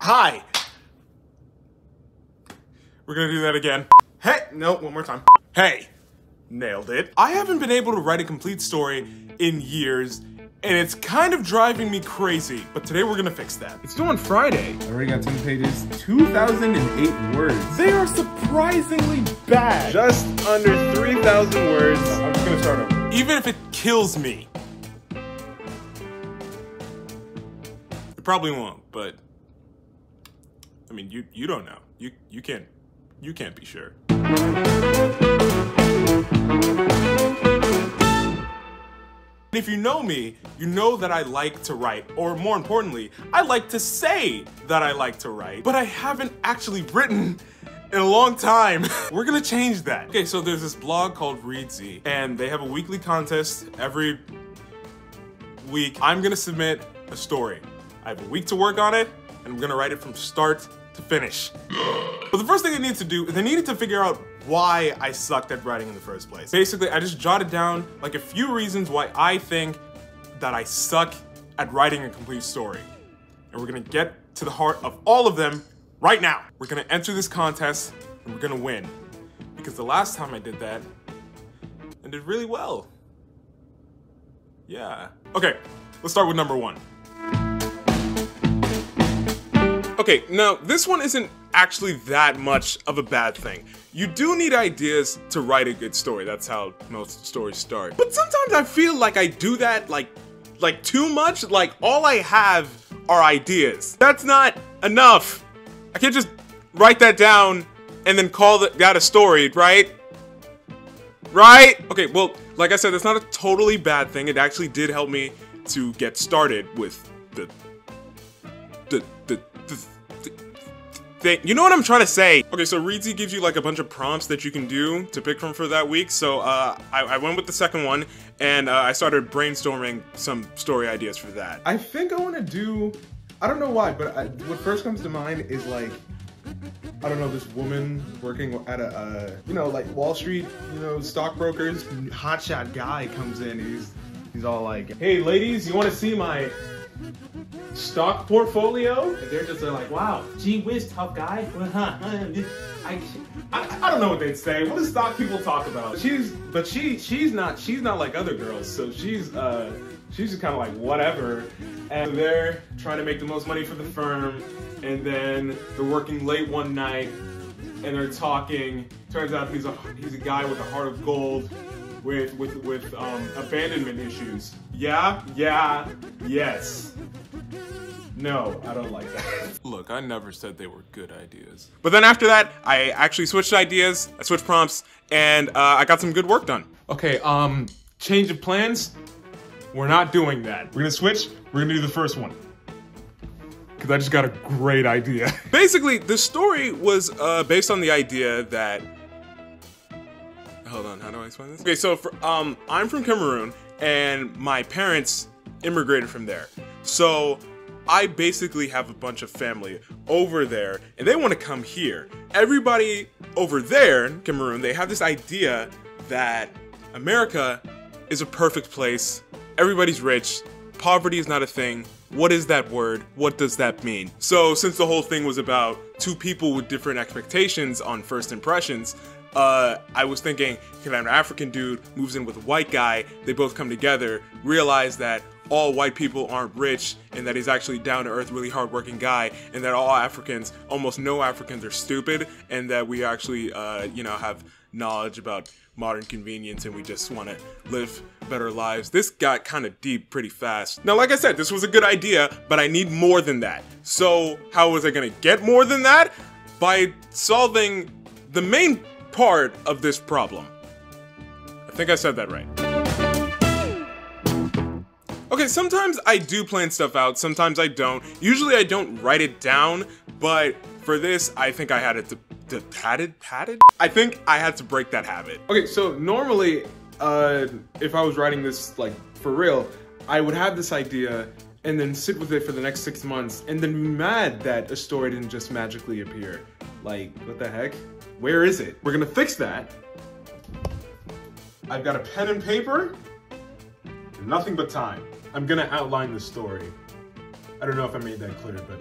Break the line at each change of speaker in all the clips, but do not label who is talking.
Hi. We're gonna do that again. Hey, no, one more time. Hey, nailed it. I haven't been able to write a complete story in years, and it's kind of driving me crazy, but today we're gonna fix that. It's due on Friday.
I already got 10 pages, 2,008 words.
They are surprisingly bad.
Just under 3,000 words.
I'm just gonna start over. Even if it kills me. It probably won't, but I mean, you don't know. You can't be sure. If you know me, you know that I like to write, or more importantly, I like to say that I like to write, but I haven't actually written in a long time. We're gonna change that. Okay, so there's this blog called Readsy, and they have a weekly contest every week. I'm gonna submit a story. I have a week to work on it, and I'm gonna write it from start to finish. But the first thing they need to do is they needed to figure out why I sucked at writing in the first place. Basically, I just jotted down like a few reasons why I think that I suck at writing a complete story. And we're gonna get to the heart of all of them right now. We're gonna enter this contest and we're gonna win. Because the last time I did that, I did really well. Yeah. Okay, let's start with number one. Okay, now this one isn't actually that much of a bad thing. You do need ideas to write a good story. That's how most stories start. But sometimes I feel like I do that like too much. Like all I have are ideas. That's not enough. I can't just write that down and then call that a story, right? Right? Okay, well, like I said, that's not a totally bad thing. It actually did help me to get started with the thing. You know what I'm trying to say? Okay, so Readsy gives you like a bunch of prompts that you can do to pick from for that week. So I went with the second one, and I started brainstorming some story ideas for that.
I think I want to do, I don't know why, but what first comes to mind is like, I don't know, this woman working at a, you know, like Wall Street, you know, stockbrokers. Hotshot guy comes in, he's all like, hey ladies, you want to see my stock portfolio? And they're just like, wow, gee whiz, tough guy. I don't know what they'd say. What do stock people talk about? She's not like other girls, so she's just kind of like whatever. And they're trying to make the most money for the firm, and then they're working late one night, and they're talking. Turns out he's a guy with a heart of gold, with abandonment issues. Yeah, yes. No, I don't like that.
Look, I never said they were good ideas. But then after that, I actually switched ideas, I switched prompts, and I got some good work done.
Okay, change of plans. We're not doing that. We're gonna switch, we're gonna do the first one. Cause I just got a great idea.
Basically, the story was based on the idea that, hold on, how do I explain this? Okay, so I'm from Cameroon, and my parents immigrated from there. So I basically have a bunch of family over there, and they want to come here. Everybody over there in Cameroon, they have this idea that America is a perfect place. Everybody's rich. Poverty is not a thing. What is that word? What does that mean? So since the whole thing was about two people with different expectations on first impressions, I was thinking, can an African dude moves in with a white guy, they both come together, realize that all white people aren't rich, and that he's actually down-to-earth, really hardworking guy, and that all Africans, almost no Africans, are stupid, and that we actually, you know, have knowledge about modern convenience, and we just want to live better lives. This got kind of deep pretty fast. Now, like I said, this was a good idea, but I need more than that. So how was I gonna get more than that? By solving the main part of this problem. I think I said that right. Okay, sometimes I do plan stuff out, sometimes I don't. Usually I don't write it down, but for this, I think I had it I think I had to break that habit.
Okay, so normally, if I was writing this like for real, I would have this idea and then sit with it for the next 6 months and then be mad that a story didn't just magically appear. Like, what the heck? Where is it? We're gonna fix that. I've got a pen and paper, and nothing but time. I'm gonna outline the story. I don't know if I made that clear, but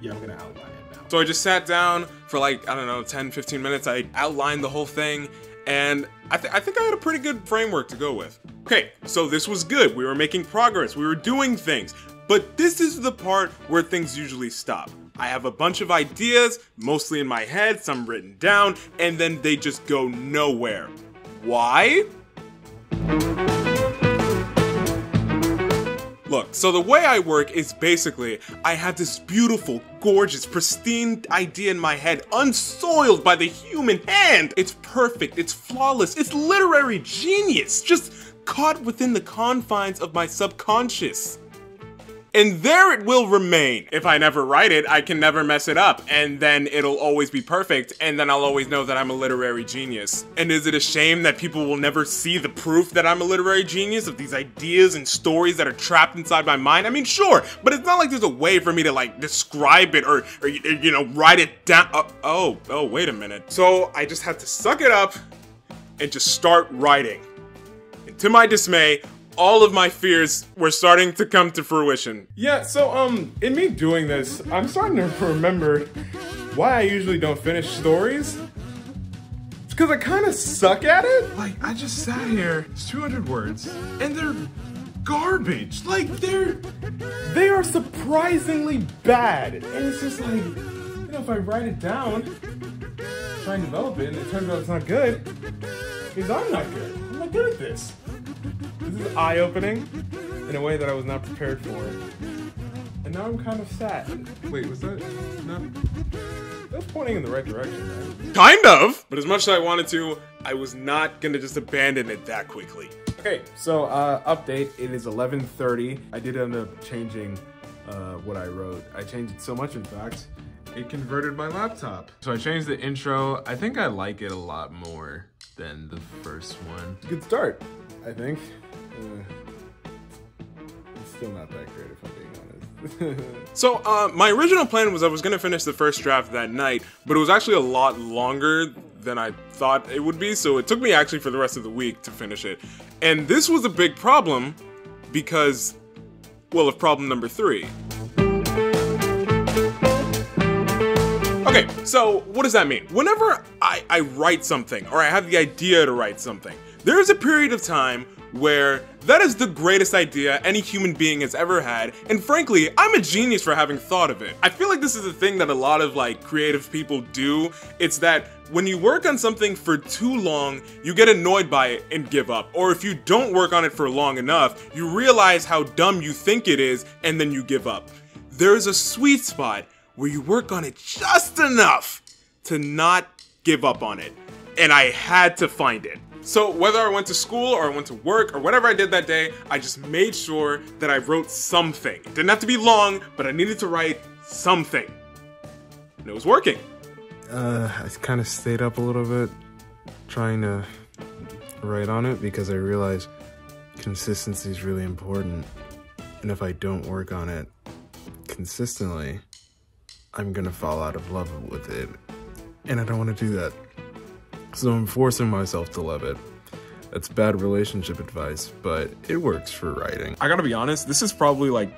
Yeah, I'm gonna outline it now.
So I just sat down for like, I don't know, 10, 15 minutes. I outlined the whole thing, and I think I had a pretty good framework to go with. Okay, so this was good. We were making progress. We were doing things. But this is the part where things usually stop. I have a bunch of ideas, mostly in my head, some written down, and then they just go nowhere. Why? Look, so the way I work is basically, I have this beautiful, gorgeous, pristine idea in my head, unsoiled by the human hand. It's perfect, it's flawless, it's literary genius, just caught within the confines of my subconscious. And there it will remain. If I never write it, I can never mess it up, and then it'll always be perfect, and then I'll always know that I'm a literary genius. And is it a shame that people will never see the proof that I'm a literary genius of these ideas and stories that are trapped inside my mind? I mean, sure, but it's not like there's a way for me to like describe it or you know, write it down. Oh, wait a minute. So I just had to suck it up and just start writing. And to my dismay, all of my fears were starting to come to fruition.
Yeah, so in me doing this, I'm starting to remember why I usually don't finish stories. It's because I kind of suck at it. Like, I just sat here, it's 200 words, and they're garbage. Like, they are surprisingly bad. And it's just like, you know, if I write it down, try and develop it, and it turns out it's not good, it means I'm not good. I'm not good at this. This is eye-opening in a way that I was not prepared for. And now I'm kind of sad. Wait, was that not... That was pointing in the right direction, right?
Kind of! But as much as I wanted to, I was not gonna just abandon it that quickly.
Okay, so update, it is 11:30. I did end up changing what I wrote. I changed it so much, in fact, it converted my laptop. So I changed the intro. I think I like it a lot more than the first one. Good start, I think. It's still not that great if I'm being honest.
So, my original plan was I was gonna finish the first draft that night, but it was actually a lot longer than I thought it would be, so it took me actually for the rest of the week to finish it. And this was a big problem because, well, of problem number 3. Okay, so what does that mean? Whenever I write something, or I have the idea to write something, there is a period of time where that is the greatest idea any human being has ever had, and frankly, I'm a genius for having thought of it. I feel like this is a thing that a lot of like creative people do. It's that when you work on something for too long, you get annoyed by it and give up. Or if you don't work on it for long enough, you realize how dumb you think it is, and then you give up. There's a sweet spot where you work on it just enough to not give up on it. And I had to find it. So whether I went to school or I went to work or whatever I did that day, I just made sure that I wrote something. It didn't have to be long, but I needed to write something. And it was working.
I kind of stayed up a little bit trying to write on it because I realized consistency is really important. And if I don't work on it consistently, I'm gonna fall out of love with it. And I don't want to do that. So I'm forcing myself to love it. That's bad relationship advice, but it works for writing.
I gotta be honest, this is probably like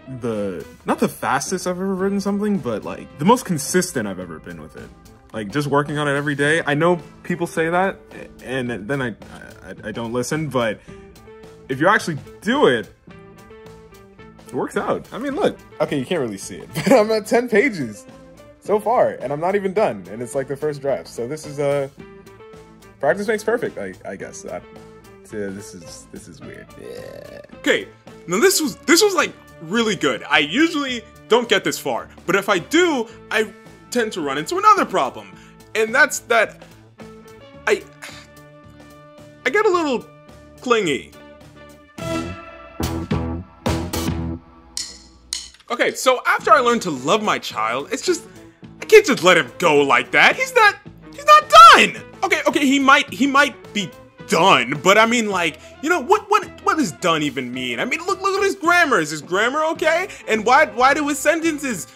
not the fastest I've ever written something, but like the most consistent I've ever been with it. Like just working on it every day. I know people say that, and then I don't listen, but if you actually do it, it works out. I mean, look, okay, you can't really see it, but I'm at 10 pages so far, and I'm not even done, and it's like the first draft. So this is practice makes perfect, I guess. This is weird. Yeah.
Okay, now this was like really good. I usually don't get this far, but if I do, I tend to run into another problem, and that's that I get a little clingy. Okay, so after I learned to love my child, it's just I can't just let him go like that. He's not done. Okay, he might be done, but I mean, like, you know, when what does done even mean? I mean, look at his grammar. Is his grammar okay? And why do his sentences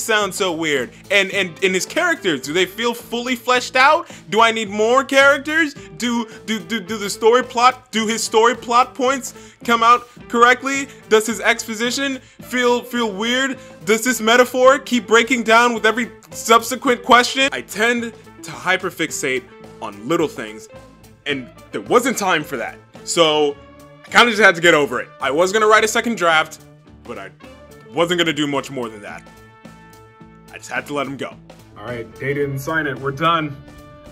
sound so weird? And his characters, do they feel fully fleshed out? Do I need more characters? Do his story plot points come out correctly? Does his exposition feel weird? Does this metaphor keep breaking down with every subsequent question? I tend to hyperfixate on little things, and there wasn't time for that. So I kind of just had to get over it. I was gonna write a second draft, but I wasn't gonna do much more than that. I just had to let him go.
All right, they didn't sign it. We're done.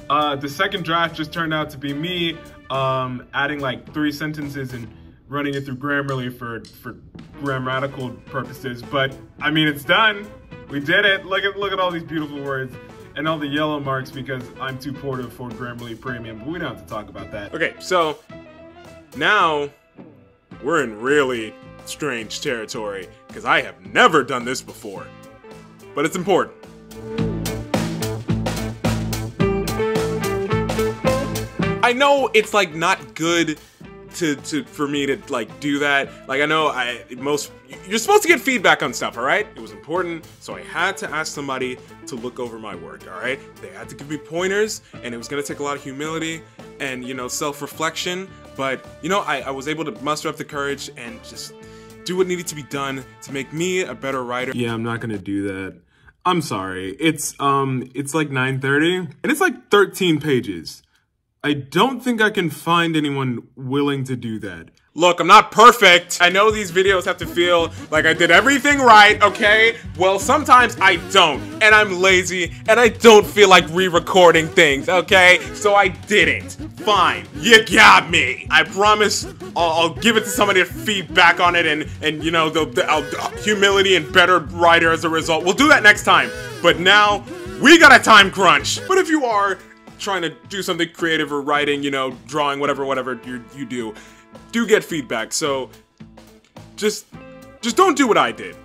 The second draft just turned out to be me adding like 3 sentences and running it through Grammarly for grammatical purposes. But I mean, it's done. We did it. Look at all these beautiful words and all the yellow marks because I'm too poor to afford Grammarly Premium. But we don't have to talk about that.
Okay, so now we're in really strange territory because I have never done this before, but it's important. I know it's like not good for me to like do that. Like I know you're supposed to get feedback on stuff, all right? It was important, so I had to ask somebody to look over my work, all right? They had to give me pointers, and it was gonna take a lot of humility and, you know, self-reflection, but, you know, I was able to muster up the courage and just do what needed to be done to make me a better writer.
Yeah, I'm not gonna do that. I'm sorry. It's like 9:30, and it's like 13 pages. I don't think I can find anyone willing to do that.
Look, I'm not perfect. I know these videos have to feel like I did everything right, okay? Well, sometimes I don't, and I'm lazy, and I don't feel like re-recording things, okay? So I didn't. Fine, you got me. I promise I'll give it to somebody to feedback on it, and you know, the humility and better writer as a result. We'll do that next time. But now, we got a time crunch. But if you are trying to do something creative or writing, you know, drawing, whatever you do get feedback. So just don't do what I did,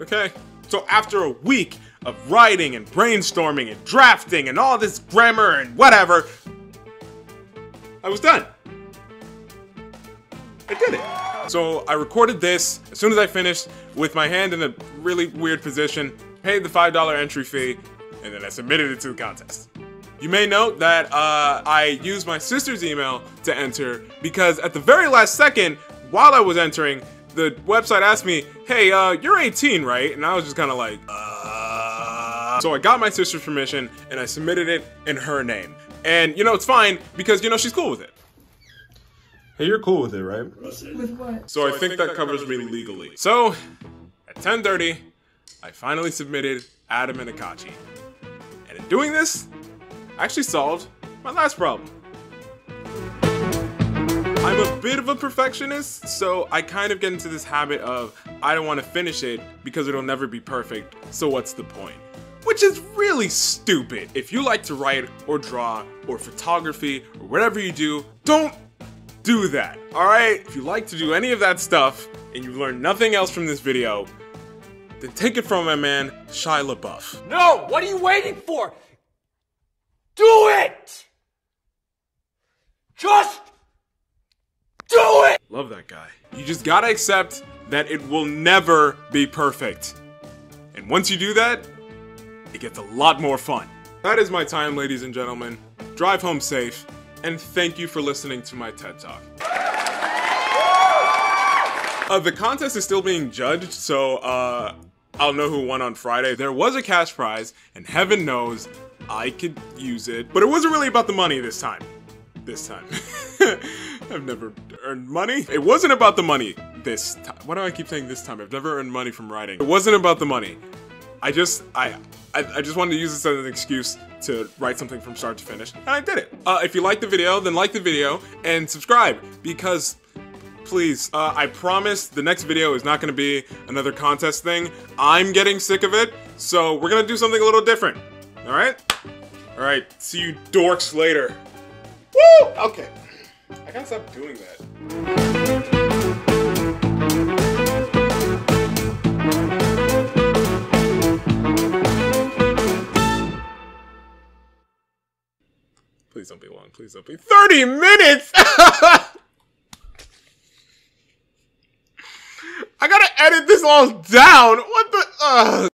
okay? So after a week of writing and brainstorming and drafting and all this grammar and whatever, I was done. I did it. So I recorded this as soon as I finished with my hand in a really weird position, paid the $5 entry fee, and then I submitted it to the contest. You may note that I used my sister's email to enter because at the very last second, while I was entering, the website asked me, hey, you're 18, right? And I was just kind of like, So I got my sister's permission and I submitted it in her name. And, you know, it's fine because, you know, she's cool with it.
Hey, you're cool with it, right?
With what?
So I think that covers me legally. So, at 10:30, I finally submitted Adam and Akachi. And in doing this, I actually solved my last problem. I'm a bit of a perfectionist, so I kind of get into this habit of I don't want to finish it because it'll never be perfect, so what's the point? Which is really stupid. If you like to write or draw or photography or whatever you do, don't do that, alright? If you like to do any of that stuff and you learn nothing else from this video, then take it from my man, Shia LaBeouf.
No! What are you waiting for? Do it! Just do it!
Love that guy. You just gotta accept that it will never be perfect. And once you do that, it gets a lot more fun. That is my time, ladies and gentlemen. Drive home safe, and thank you for listening to my TED Talk. The contest is still being judged, so I'll know who won on Friday. There was a cash prize, and heaven knows I could use it, but it wasn't really about the money this time. I've never earned money. It wasn't about the money this time. Why do I keep saying this time? I've never earned money from writing. It wasn't about the money. I just wanted to use this as an excuse to write something from start to finish, and I did it. If you like the video, then like the video and subscribe, because please, I promise the next video is not gonna be another contest thing. I'm getting sick of it, so we're gonna do something a little different. Alright? Alright, see you dorks later. Woo! Okay. I gotta stop doing that. Please don't be long. Please don't be 30 minutes! falls down. What the?